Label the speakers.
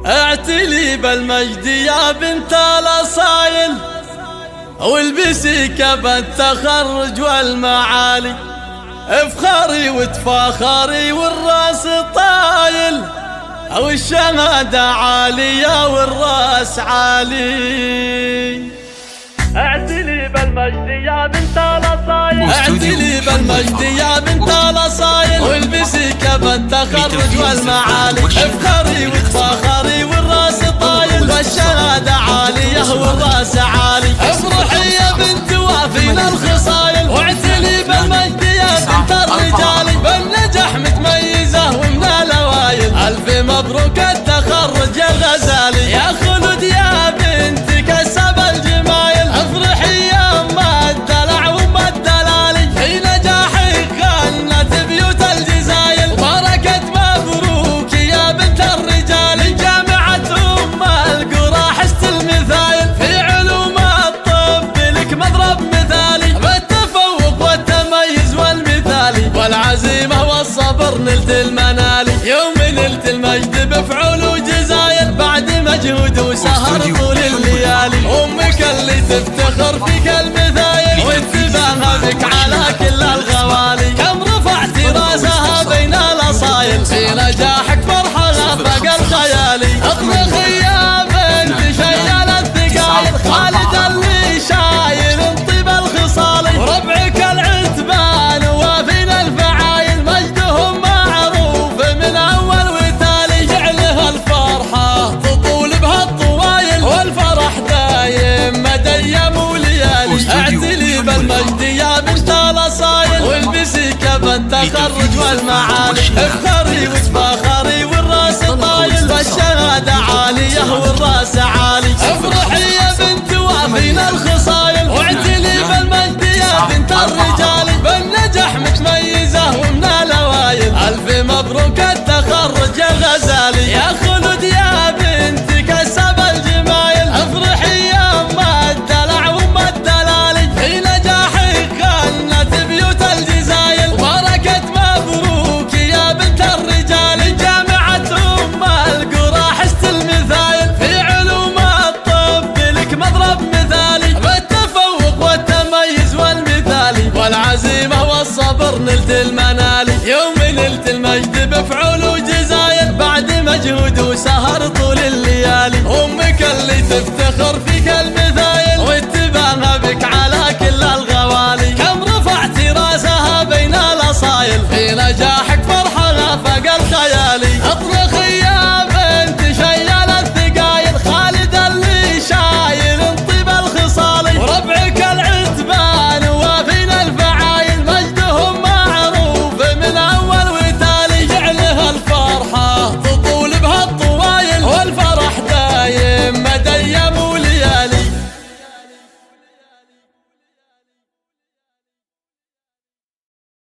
Speaker 1: اعتلي بالمجد يا بنت الاصايل، والبسي كبا التخرج والمعالي، افخري وتفاخري والراس طايل، والشهادة عالية والراس عالي. اعتلي بالمجد يا بنت الاصايل، اعتلي بالمجد يا بنت الاصايل، والبسي كبا التخرج والمعالي، افخري وتفاخري والراس طايل، والشهادة عالية والراس عالي. افرحي يا بنت وافينا الخصايل، واعتلي بالمجد يا بنت الرجال، بالنجاح متميزة ومن الاوائل، الف مبروك التخرج يا الغزالي. يا خلود يا بنت كسب الجمايل، افرحي يا ام الدلع وام الدلالي، في نجاحك غنت بيوت الجزايل، وبركة مبروك يا بنت الرجال، من جامعة ام القرى حست المثايل، في علوم الطب لك مضرب مثالي، بالتفوق والتميز والمثالي، والعزيمة والصبر نلت المنالي، يوم نلت المجد بفعول وجزايل، بعد مجهود وسهر طول الليالي، امك اللي تفتخر فيك المثايل، واتباهى بك على كل الغوالي، كم رفعتي راسها بين الاصايل، في نجاحك فرحة فوق الخيالي. اطبخي يا بنت شيال الثقايل، خالد اللي شايل انطيب الخصالي، وربعك العتبان وافينا الفعايل، مجدهم معروف من اول وتالي، جعلها الفرحة تطول بها الطوايل، والفرح دايم مديم وليالي. اعتلي بالمجد يا بنت الاصايل، والبسي كبا التخرج والمعالي، افخري وتفاخري والراس طايل، والشهادة عالية والراس عالي. افرحي يا بنت وافينا الخصايل، واعتلي بالمجد يا بنت الرجال، بالنجاح متميزة ومن الاوائل، الف مبروك التخرج يا الغزالي. يا